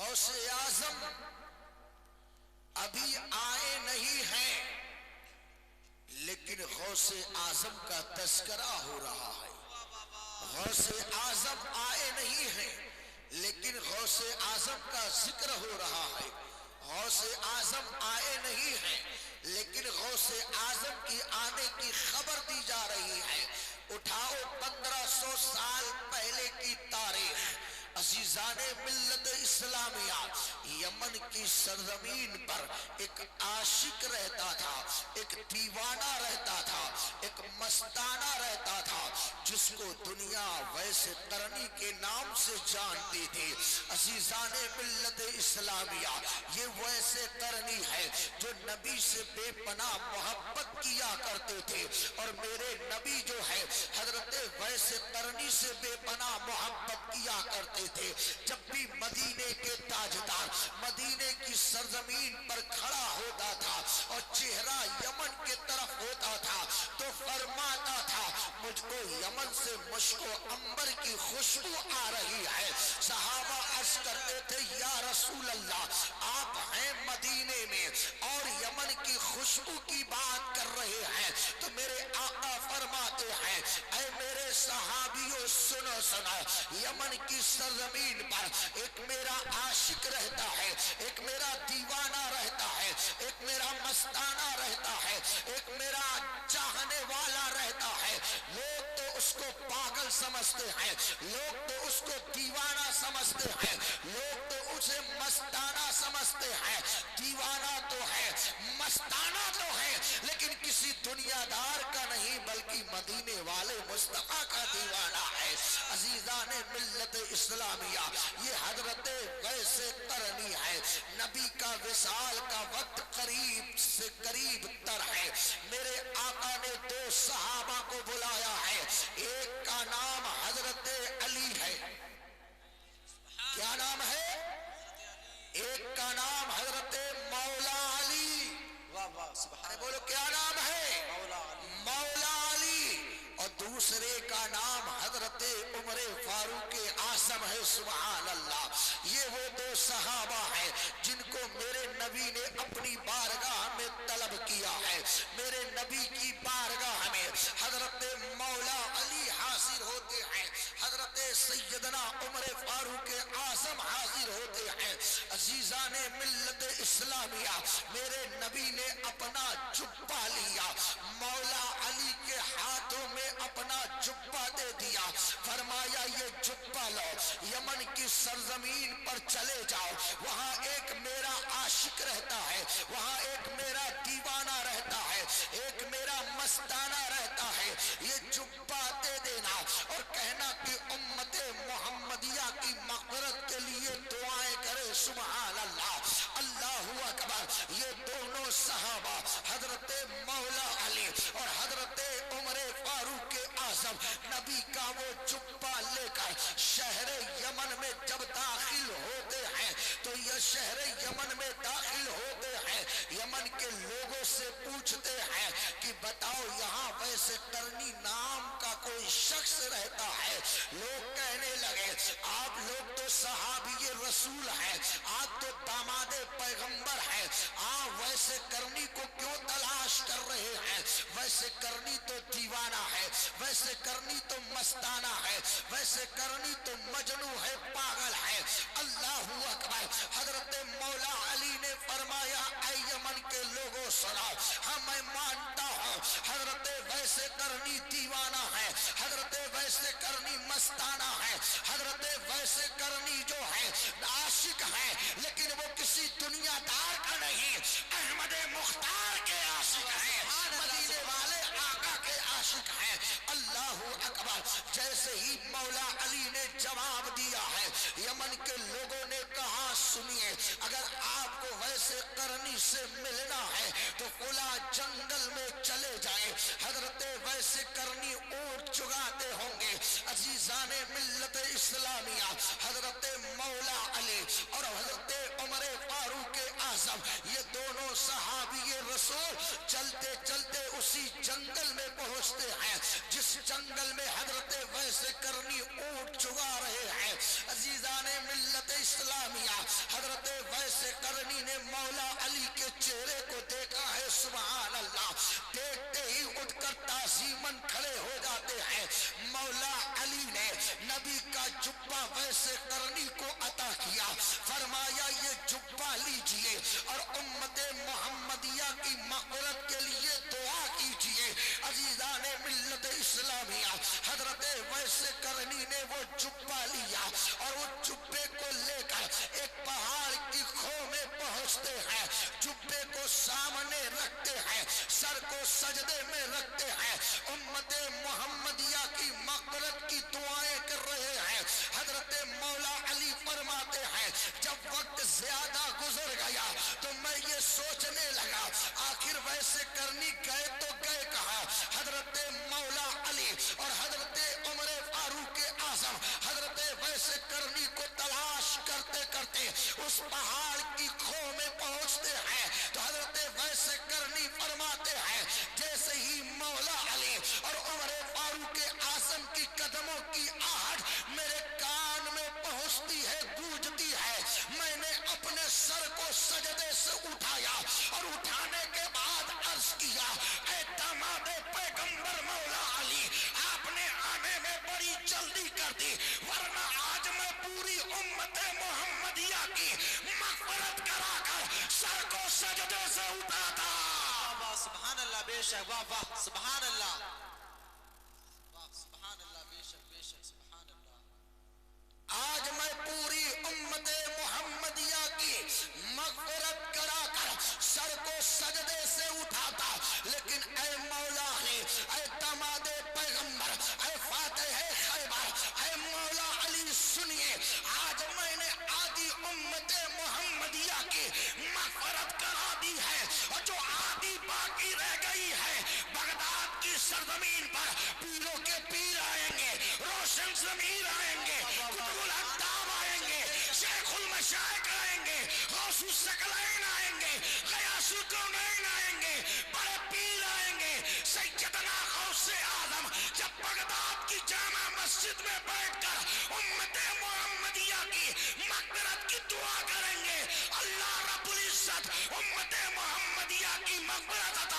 غوث اعظم ابھی آئے نہیں ہیں لیکن غوث اعظم کا تذکرہ ہو رہا ہے. غوث اعظم آئے نہیں ہیں لیکن غوث اعظم کا ذکر ہو رہا ہے. غوث اعظم آئے نہیں ہیں لیکن غوث اعظم کی آنے کی خبر دی جا رہی ہے. اٹھاؤ 1500 سال پہلے کی تاریخ. عزیزان ملت اسلامیہ، یمن کی سرزمین پر ایک عاشق رہتا تھا، ایک دیوانہ رہتا تھا، ایک مستانہ رہتا تھا، جس کو دنیا ویسے قرنی کے نام سے جانتی تھی. عزیزان ملت اسلامیہ، یہ ویسے قرنی ہے جو نبی سے بے پناہ محبت کیا کرتے تھے، اور میرے نبی جو ہے حضرت ویسے قرنی سے بے پناہ محبت کیا کرتے تھے. جب بھی مدینے کے تاجدار مدینے کی سرزمین پر کھڑا ہوتا تھا اور چہرہ یمن کے طرف ہوتا تھا تو فرماتا تھا مجھ کو یمن سے مشک و عنبر کی خوشبو آ رہی ہے. صحابہ عرض کرتے تھے یا رسول اللہ، آپ ہیں مدینے میں اور یمن کی خوشبو کی بات کر رہے ہیں. تو میرے آقا فرماتے ہیں اے میرے صحابیوں سنو سنو، یمن کی سرزمین پر ایک میرا عاشق رہتا ہے، ایک میرا دیوانہ رہتا ہے، ایک میرا مستانہ رہتا ہے، ایک میرا چاہنے والا رہتا ہے. لوگ تو اس کو پاگل سمجھتے ہیں، لوگ تو اس کو دیوانہ سمجھتے ہیں، لوگ تو اسے مستانہ سمجھتے ہیں. دیوانہ تو ہے، مستانہ تو ہے، لیکن کسی دنیا دار کا نہیں بلکہ مدینے والے مصطفیٰ کا دیوانہ ہے. عزیزان ملت اسلامیہ، یہ حضرت ویسے قرنی ہے. نبی کا وصال کا وقت قریب سے قریب تر ہے. میرے آقا نے 2 صحابہ کو بلایا ہے. ایک کا نام حضرت علی ہے. کیا نام ہے؟ ایک کا نام حضرت مولا علی. بولو کیا نام ہے؟ مولا علی. اور دوسرے کا نام حضرت عمر فاروق اعظم ہے. سبحان اللہ. یہ وہ 2 صحابہ ہیں جن کو میرے نبی نے اپنی بارگاہ میں طلب کیا ہے. میرے نبی کی بارگاہ میں حضرت مولا علی حاضر ہوتے ہیں، حضرت سیدنا عمر فاروق اعظم حاضر ہوتے ہیں. عزیزان ملت اسلامیہ، میرے نبی نے اپنا جبہ لیا، مولا علی کے ہاتھوں میں اپنا جبہ دے دیا، فرمایا یہ جبہ لو، یمن کی سرزمین پر چلے جاؤ، وہاں ایک میرا عاشق رہتا ہے، وہاں ایک میرا دیوانہ رہتا ہے، ایک میرا مستانہ رہتا ہے. یہ جبہ دے دینا اور کہنا کہ امت محمدیہ کی مغفرت کے لیے دعائیں کرے. سبحان اللہ، اللہ اکبر. یہ دونوں صحابہ حضرت مولا علی اور حضرت عمر فاروق اعظم نبی کا وہ جبہ لے کر شہر یمن میں جب داخل ہوتے ہیں تو یہ شہر یمن میں داخل ہوتے ہیں. یمن کے لوگوں سے پوچھتے ہیں کہ بتاؤ یہاں ویسے قرنی نام کا کوئی شخص رہتا ہے. لوگ کہنے لگے آپ لوگ تو صحابی رسول ہیں، آپ تو داماد پیغمبر ہیں، آپ ویسے کرنی کو کیوں تلاش کر رہے ہیں؟ ویسے کرنی تو دیوانہ ہے، ویسے کرنی تو مستانہ ہے، ویسے کرنی تو مجنوں ہے، پاگل ہے. اللہ اکبر. حضرت مولا علی نے فرمایا اے یمن کے لوگوں سناؤ، ہاں میں مانتا ہوں حضرت ویسے کرنی دیوانہ ہے، حضرت ویسے کرنی مستانہ ہے، حضرت ویسے کرنی جو ہے عاشق ہے، لیکن وہ کسی دنیا دار کا نہیں، احمد مختار کے عاشق ہیں، مدینے والے آقا کے عاشق ہیں. اللہ اکبر. جیسے ہی مولا علی نے جواب دیا ہے، یمن کے لوگوں نے کہا سنیے، اگر آپ کو ویسے کرنی سے ملنا ہے تو فلاں جنگل میں چلے جائیں، حضرت ویسے کرنی اونٹ چگاتے ہوں گے. عزیزان ملت اسلامیہ، حضرت مولا علی اور حضرت عمر فاروق اعظم یہ دونوں صحابی رسول چلتے چلتے اسی جنگل میں پہنچتے ہیں جس جنگل میں حضرت ویس کرنی اونٹ چگا رہے ہیں. عزیزان ملت اسلامیہ، حضرت ویس کرنی نے مولا علی کے چہرے کو دیکھا ہے. سبحان اللہ. دیکھتے ہی اٹھ کر تعظیماً کھڑے ہو جاتے ہیں. مولا علی نے نبی کا جبہ ویس کرنی کو عطا کیا، فرمایا یہ جبہ لیجئے اور امت محمدیہ کی مغفرت کے لیے دعا کیجئے. عزیزان ملت اسلامیہ، حضرت ویس کرنی نے وہ جبہ لیا اور وہ جبے کو لے کر ایک پہاڑ کی کھو میں پہنچتے ہیں. جبے کو سامنے رکھتے ہیں، سر کو سجدے میں رکھتے ہیں، امت محمدیہ کی مغفرت کی دعائیں کر رہے ہیں. حضرت مولا علی فرماتے ہیں جب وقت زیادہ گزر گیا تو میں یہ سوچنے لگا آخر ویسے کرنی گئے تو گئے کہاں. حضرت مولا علی اور حضرت عمر فاروق اعظم حضرت ویسے کرنی کو تلاش کرتے کرتے اس پہاڑ کی کھو میں پہنچتے ہیں تو حضرت ویسے کرنی فرماتے ہیں جیسے ہی مولا علی اور عمر فاروق اعظم کی قدموں کی آہٹ میرے کان میں پہنچتی ہے، گونجتی ہے، میں نے اپنے سر کو سجدے سے اٹھایا اور اٹھانے کے بعد عرض کیا اے داماد پیغمبر مولا علی، آپ نے آنے میں بڑی جلدی کر دی ورنہ آج میں پوری امت محمدیہ کی مغفرت کرا کر سر کو سجدے سے اٹھاتا. سبحان اللہ، بے شک، واہ واہ، سبحان اللہ، سبحان اللہ، بے شک بے شک، سبحان اللہ. آج میں پوری امت محمدیہ کی مغفرت کرا کر سر کو سجدے سے اٹھاتا، لیکن اے مولا علی، اے داماد پیغمبر، اے فاتح خیبر، اے مولا علی سنیے، آج میں نے آدھی امت محمدیہ کی مغفرت کرا دی ہے اور جو آدھی باقی رہ گئی ہے بغداد کی سرزمین پر پیروں کے پیر آئیں گے، روشن ضمیر آئیں گے، قطب الاقطاب آئیں گے، شیخ المشائخ آئیں گے، غوث الثقلین آئیں گے، غیاث الکونین آئیں گے، بڑے پیر آئیں گے. سیدنا غوث اعظم جب بغداد کی جامع مسجد میں بیٹھ کر امت محمدیہ کی مغفرت کی دعا کریں گے، اللہ رب العزت امت محمدیہ کی مغفرت عطا